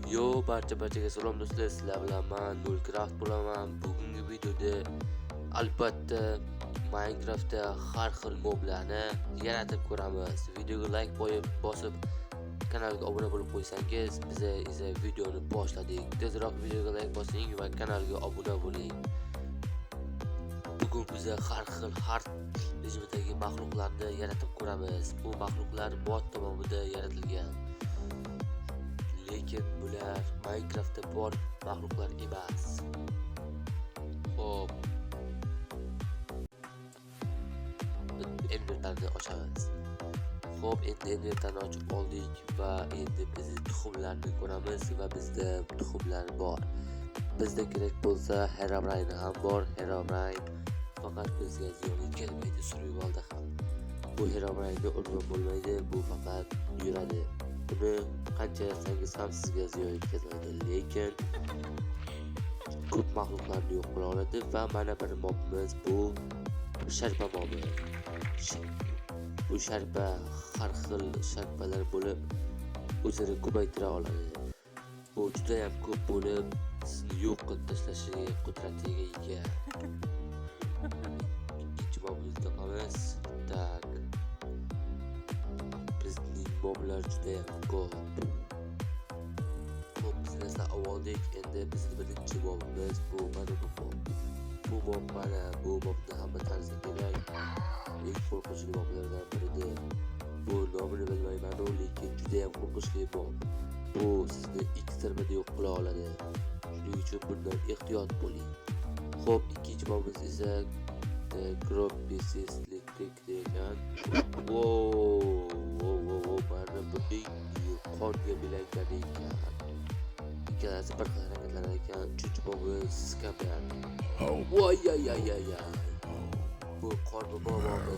Barchaga salom do'stlar, sizlar bilan men Nulcraft bo'laman. Bugungi videoda albatta Minecraftda har xil moblarni yaratib ko'ramiz. Videoga like bosib, kanalga obuna bo'lib qo'ysangiz, biz esa videoni boshladik. Tezroq videoga like bosing va kanalga obuna bo'ling. Bugun biz har rejimdagi mahluqlarni yaratib ko'ramiz. Bu mahluqlar mod tomonidan yaratilgan. Lekin bular Minecraftda bor mahluqlar emas. Xo'p. Inventarni ochamiz. Xo'p, endi inventarni ochib oldik va endi biz tuxumlarni ko'ramiz va bizda tuxumlar bor. Bizda kerak bo'lsa Herobrine ham bor. Herobrine faqat bizga ziyon kelmaydi survivalda ham. Bu Herobrine'ni urib bo'lmaydi, bu faqat yuradi. Buni qancha yasangiz ham sizga ziyon yetkazmaydi, lekin ko'p mahluqlarni yo'q qila oladi va mana bir mobimiz bu sharpa mobi. Bu sharpa har xil sharpalar bo'lib o'zini ko'paytira oladi. Bu juda ham ko'p bo'lib sizni yo'q qilib tashlashi qudratiga ega. Ikkinchi mobimizni topamiz. Tak. Bizning moblar juda ham ko'p. Xo'p, bizlarsa avvaldik. Endi bizning birinchi mobimiz bu mana bu mob. Bu mobni hamma tanisa kerak. Eng qo'rqinchli moblardan biridir. Bu nomini bilmayman, lekin juda ham qo'rqinchli mob. Bu sizni ikki zarbada yo'q qila oladi. Shuning uchun bundan ehtiyot bo'ling. Xo'p, ikkinchi mobimiz esa Crop Pieces Electric degan. Mana buning qorga belangan ekan. Ikkalasi bir xil harakatlanar ekan. Uchinchi mobimiz Scammer. Voy. Bu qorbobo mobi.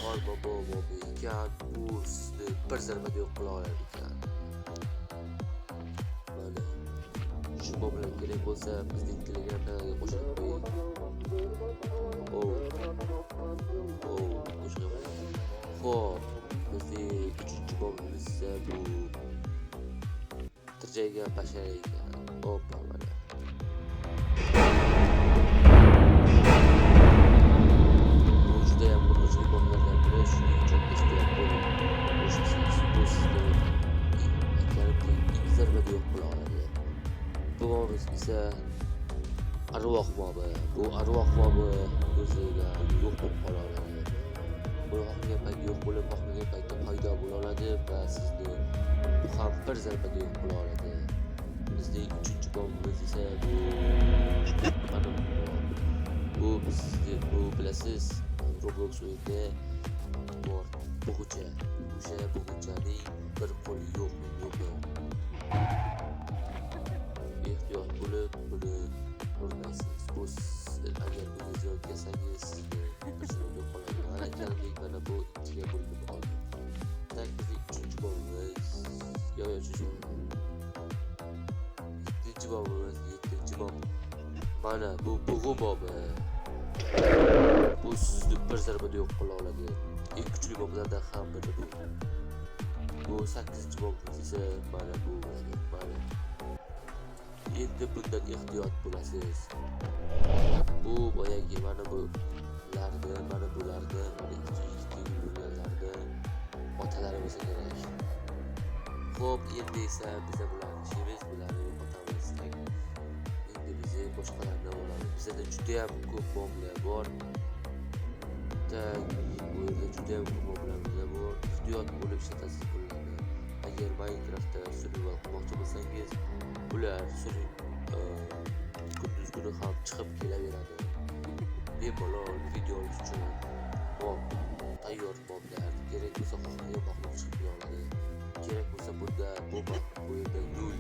Qorbobo mobi ekan. Bu sizni bir zarbada yo'q qila olar ekan. Mana shu moblar kerak bo'lsa bizning Telegram kanaliga qo'shilib qo'ying. Xo'p, bizning uchinchi mobimiz esa bu tirjaygan bashara ekan. Hoppa mana. Bu juda ham qo'rqinchli moblardan biri, shuning uchun ehtiyot bo'ling. Bu sizni ikki zarbada yo'q qila oladi. Bu mobimiz esa arvoh mobi. Bu arvoh mobi o'ziga yo'q bo'lib qola oladi. Bu xohlagan paytda yo'q bo'lib, xohlagan paytda paydo bo'la oladi va sizni bu ham bir zarbada yo'q qila oladi. Bizning uchinchi mobimiz esa bu bilasiz, Roblox o'yinida bor bug'ucha. O'sha bug'uchaning bir qo'li yo'q. Ehtiyot bo'lib buni urmaysiz. Bu agar buni ziyon kelsangiz sizni qoladi. Mana kalimlik mana bu ikkiga bo'linib qoldi. Tak, bizning uchinchi mobimiz yettinchi mob. Mana bu bug'u mobi. Bu sizni bir zarbada yo'q qila oladi. Eng kuchli moblardan ham biri bu. Bu 8-chi mobimiz esa mana bu bo'ladi. Mana endi bundan ehtiyot bo'lasiz. Bu boyagi mana bularni yurganlarni otalarimiz kerak. Xo'p, endi esa biz bularni ishimiz, bularni yo'qotamiz. Endi biz boshqalarni olamiz. Bizda juda ham ko'p moblar bor. Bu yerda juda ham ko'p moblar bor. Ehtiyot bo'lib ishlatasiz bularni. Agar Minecraftda survival qilmoqchi bo'lsangiz, bular kunduz kuni ham chiqib kelaveradi. Bemalol video uchun tayyor moblar kerak bo'lsa xohlagan mahluq chiqib kela oladi. Kerak bo'lsa bu yerda nul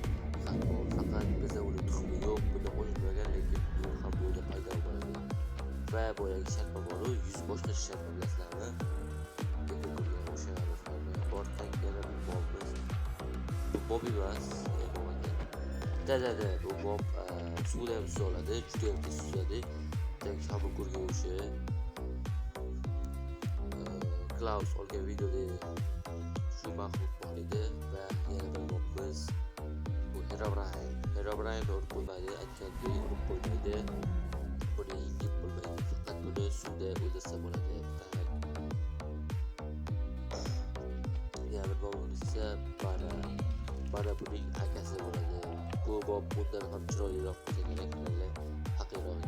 faqat bizda uni tuxumi yo'q, bunda qo'shilmagan, lekin nul ham bu yerda paydo bo'ladi. Va boyagi sharpa bor, 100 boshqa sharpa bilasizlarmi? O'sha bor tanklar mobimiz. Bu mob emas, bu mob suvda ham suzadi, juda ham tez suzadi. Hamma ko'rgan o'sha Klaus olgan videoda shu mahluq bor edi va yana bir mehmonimiz bu Herobrine urib qo'ymaydi, aytgandek urib qo'ymaydi. Buni yengib bo'lmaydi, faqat buni suvda o'ldirsa bo'ladi. Yana bir mehmonimiz esa mana buning akasi bo'ladi. Bu bob bundan ham chiroyliroq bo'lsa kerak, haqiyroq.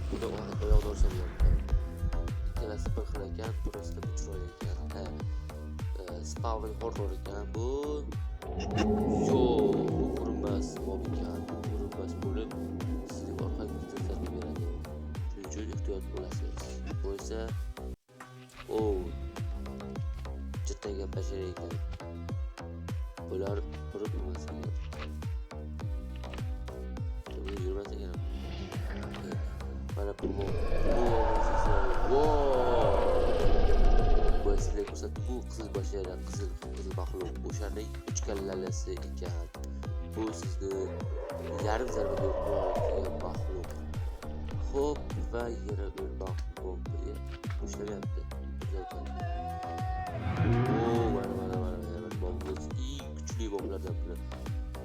Buni oyoqda ursam ikkalasi bir xil ekan, burasida bu chiroyli ekan. Spawn horror ekan bu. Bu ko'rinmas mob ekan. Ko'rinmas bo'lib sizning orqangizda zarba beradi. Shuning uchun ehtiyot bo'lasiz. Bu esa jiddiy bashar ekan. Bular urib bo'lmasa kerak. Bu yurmasa kerak. Mana bu sizlarga ko'rsatdim, bu qizil bashara, qizil maxluq. O'shaning uch kallalasi ekan. Bu sizni yarim zarba berib qo'yadigan maxluq. Xo'p, va yana bir maxluq ushlamayapti. Mana boblar eng kuchli boblardan biri.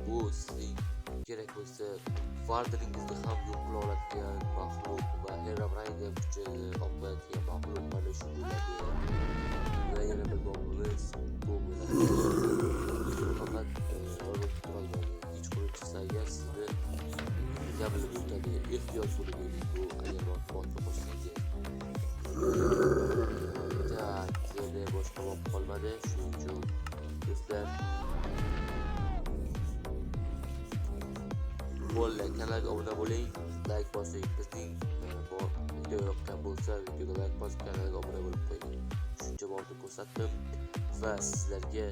Bu sizning kerak bo'lsa vardiningizni ham yo'q qila oladigan maxluq va Herobrine kuchini olmaydigan maxluq mana shu bo'ladi. Va yana bir bobimiz bu bo'ladi. Faqat robot turolmaydi. Hech qanday chiqsa agar sizni jabrlab o'tadi. Ehtiyot bo'ling bu agar botga qo'shsangiz. Yana boshqa bob qolmadi. Shuning uchun do'stlar kanalga obuna bo'ling, like bosing. Bizning video yoqqan bo'lsa, videoga like bosib kanalga obuna bo'lib qo'ying. Shuncha borni ko'rsatdim va sizlarga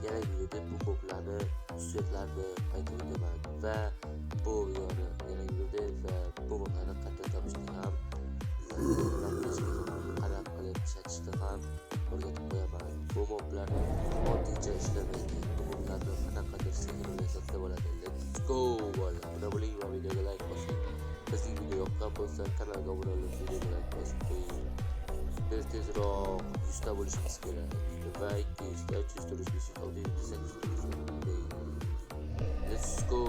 yana videoda bu boblarni, xususiyatlarini aytib o'taman va bu videoni yana videoda va bu boblarni qanday topishni ham qanaqa qilib ishlatishni ham o'rgatib qo'yaman. Bu boblar oddiycha ishlamaydi. Bu boblarni qanaqadir sehr yasatsa bo'ladi. Let's go! Bunda bo'ling va videoga like bosing. Bizning video yoqqan bo'lsa kanalga obuna bo'lib, videoga like bosib qo'ying. Biz tezroq 100 ta bo'lishimiz kerak. Va 200 ta, 300 ta, 500 ta, 600 ta, 800 ta. Let's go!